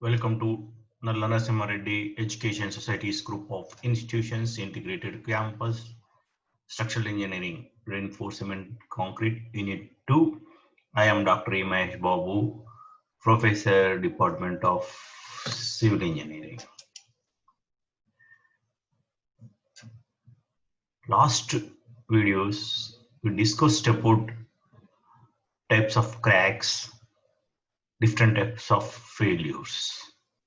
Welcome to Nalla Narasimha Reddy Education Society's group of institutions integrated campus structural engineering reinforcement concrete unit 2. I am Dr. Imash Babu, Professor Department of Civil Engineering. Last videos we discussed about types of cracks, different types of failures.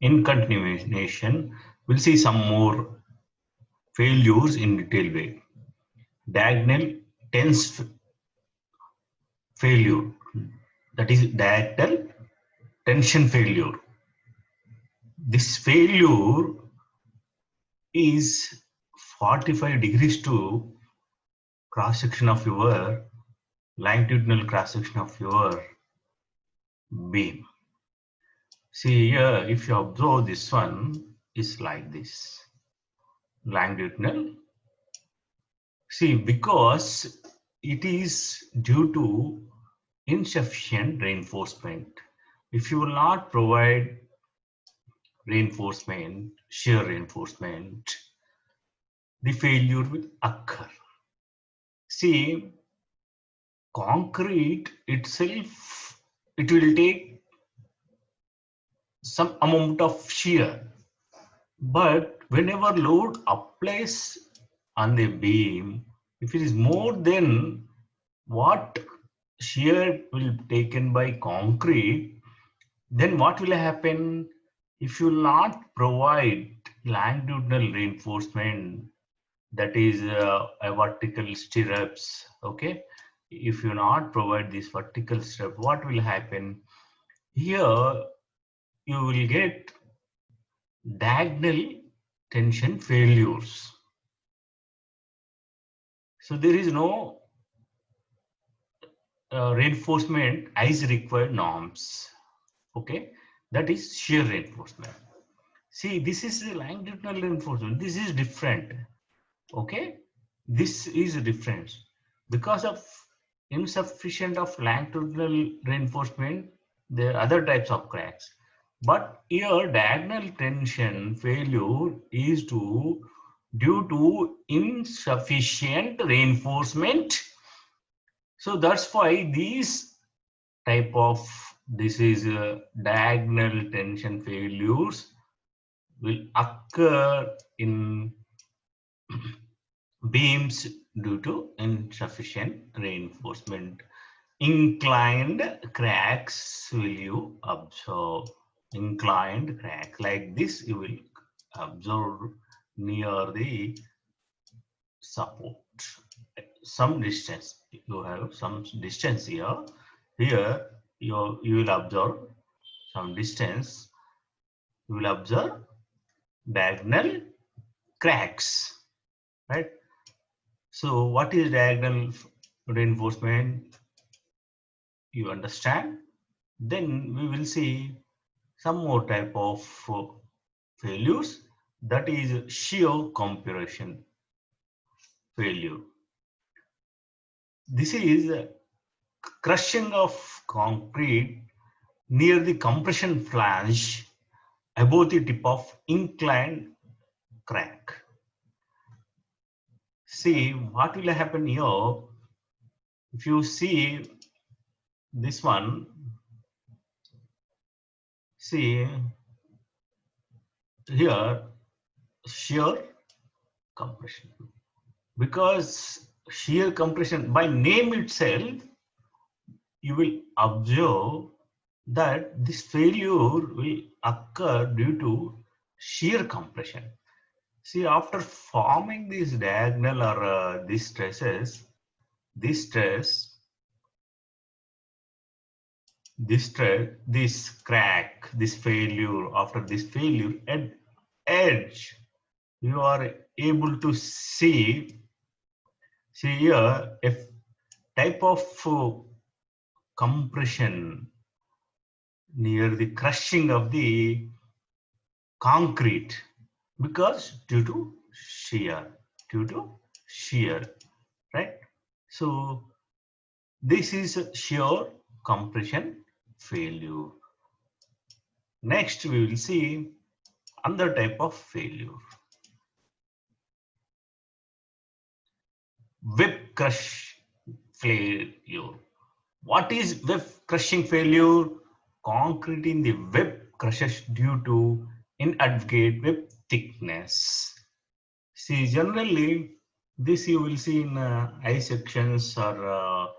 In continuation, we'll see some more failures in detail way. Diagonal tense failure, that is diagonal tension failure. This failure is 45 degrees to cross section of your longitudinal cross section of your beam. See here, if you observe, this one is like this longitudinal. See, because it is due to insufficient reinforcement. If you will not provide reinforcement, shear reinforcement, the failure will occur. See, concrete itself, it will take some amount of shear, but whenever load applies on the beam, if it is more than what shear will be taken by concrete, then what will happen? If you will not provide longitudinal reinforcement, that is a vertical stirrups, okay? If you not provide this vertical stirrup, what will happen? Here you will get diagonal tension failures. So there is no reinforcement as required norms, okay? That is shear reinforcement. See, this is the longitudinal reinforcement. This is different. Okay, this is a difference because of insufficient of longitudinal reinforcement. There are other types of cracks, but here diagonal tension failure is due to insufficient reinforcement. So that's why these type of diagonal tension failures will occur in beams due to insufficient reinforcement. Inclined cracks will you observe. Inclined crack like this you will observe near the support. Some distance, you have some distance here. Here you will observe some distance. You will observe diagonal cracks, right? So what is diagonal reinforcement? You understand? Then we will see some more type of failures, that is shear compression failure. This is crushing of concrete near the compression flange above the tip of inclined crack. See what will happen here. If you see this one, see here shear compression, because shear compression by name itself you will observe that this failure will occur due to shear compression. See, after forming these diagonal or these stresses, this stress, this crack, this failure, after this failure at edge, you are able to see here a type of compression near the crushing of the concrete, because due to shear, right? So this is shear compression failure. Next, we will see another type of failure. Web crush failure. What is web crushing failure? Concrete in the web crushes due to inadequate web thickness. See, generally, this you will see in I sections or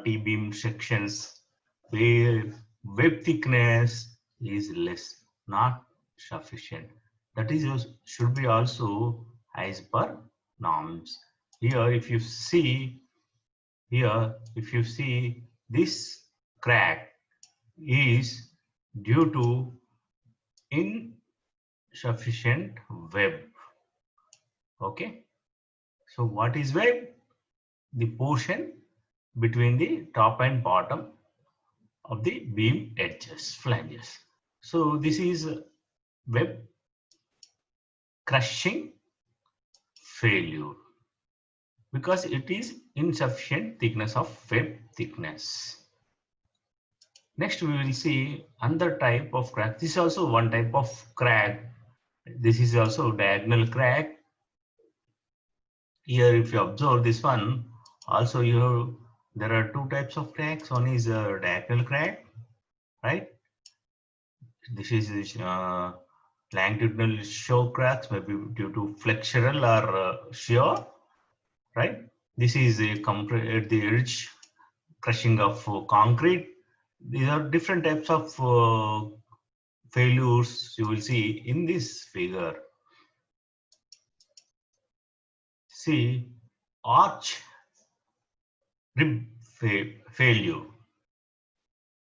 T-beam sections where web thickness is less, not sufficient. That is should be also as per norms. Here, if you see this crack is due to insufficient web. Okay. So what is web? The portion between the top and bottom of the beam edges, flanges. So this is web crushing failure because it is insufficient thickness of web thickness. Next, we will see another type of crack. This is also one type of crack. This is also diagonal crack. Here, if you observe this one, also there are two types of cracks. One is a diagonal crack, right? This is longitudinal show cracks, maybe due to flexural or shear, right? This is a at the edge crushing of concrete. These are different types of failures you will see in this figure. See, arch rib failure.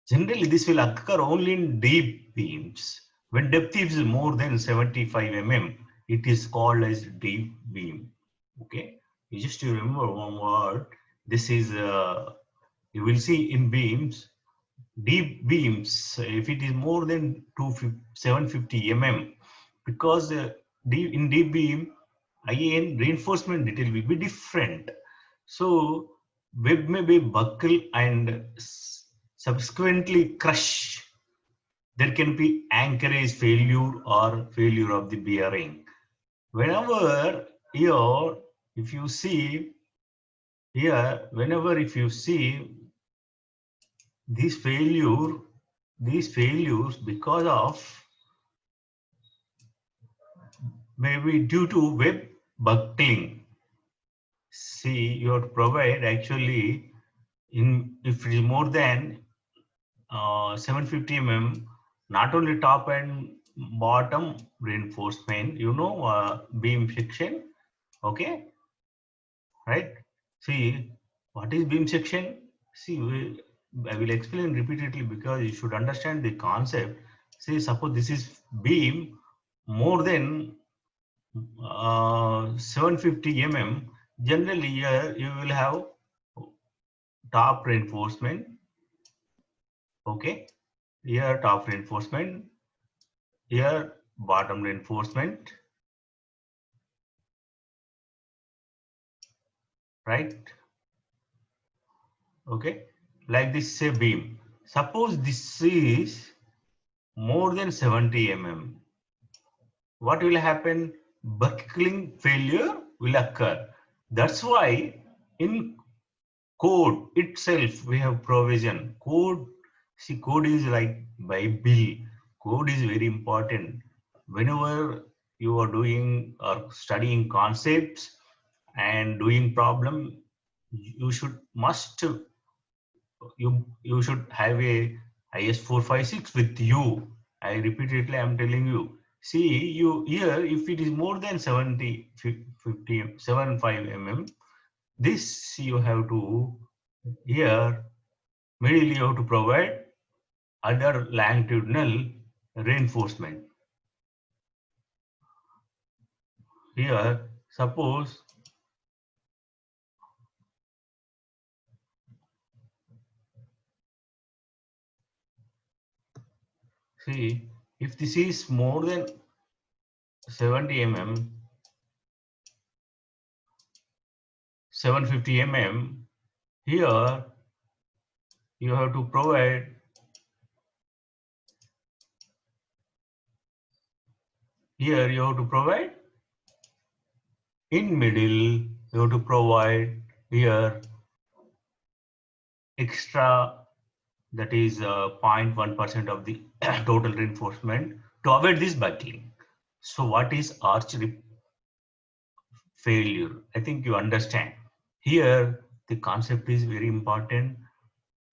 Generally, this will occur only in deep beams. When depth is more than 75 mm, it is called as deep beam. Okay, you just remember one word. This is you will see in beams, deep beams. If it is more than 750 mm, because in deep beam, again reinforcement detail will be different. So web may be buckle and subsequently crush. There can be anchorage failure or failure of the bearing. Whenever here, if you see here, whenever if you see these failures because of maybe due to web buckling. See, you have to provide actually if it is more than 750 mm, not only top and bottom reinforcement, beam section, okay, right? See, what is beam section? See, I will explain repeatedly because you should understand the concept. See, suppose this is beam more than 750 mm. Generally, here you will have top reinforcement, okay, here top reinforcement, here bottom reinforcement, right? Okay, like this say beam. Suppose this is more than 70 mm. What will happen? Buckling failure will occur. That's why in code itself we have provision. Code, see, code is like Bible. Code is very important. Whenever you are doing or studying concepts and doing problem, you should have a IS 456 with you. I repeatedly am telling you. See, you here if it is more than 70, 50, 75 mm, this you have to here mainly you have to provide other longitudinal reinforcement. Here, suppose see if this is more than 70 mm, 750 mm, here you have to provide here you have to provide in middle, you have to provide here extra, that is 0.1% of the total reinforcement to avoid this buckling. So what is arch failure? I think you understand. Here the concept is very important.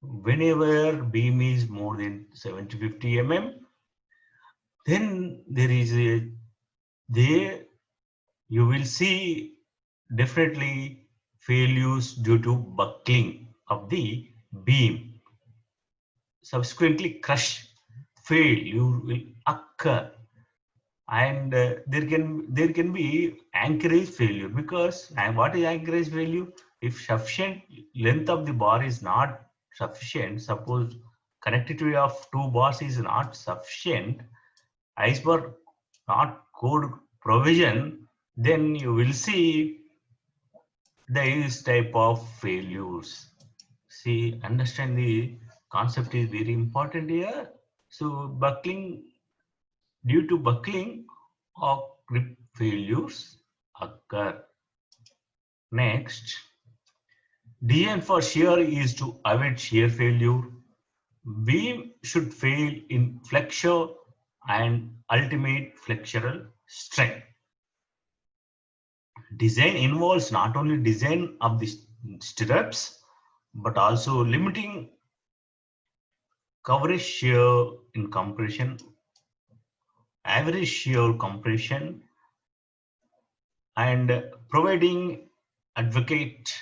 Whenever beam is more than 750 mm, then there is a, there you will see definitely failures due to buckling of the beam. Subsequently crush failure will occur, and there can be anchorage failure, because, and what is anchorage failure? If sufficient length of the bar is not sufficient, suppose connectivity of two bars is not sufficient as per not code provision, then you will see these type of failures. See, understand the concept is very important here. So buckling, due to buckling or grip failures occur. Next, design for shear is to avoid shear failure. Beam should fail in flexure and ultimate flexural strength. Design involves not only design of the stirrups, but also limiting coverage shear in compression, average shear compression, and providing advocate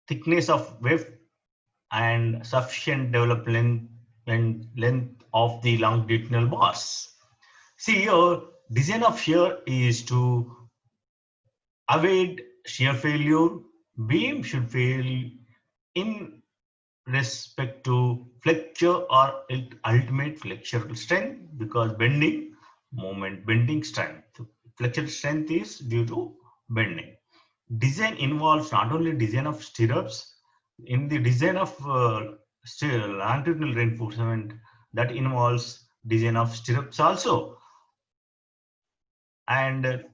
thickness of weft and sufficient development and length of the longitudinal bars. See, your design of shear is to avoid shear failure. Beam should fail in respect to flexure or ultimate flexural strength, because bending moment, bending strength. Flexural strength is due to bending. Design involves not only design of stirrups, in the design of longitudinal reinforcement, that involves design of stirrups also, and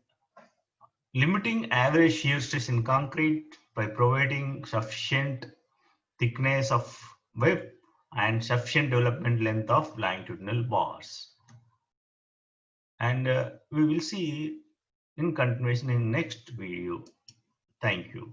limiting average shear stress in concrete by providing sufficient thickness of web and sufficient development length of longitudinal bars. And we will see in continuation in next video. Thank you.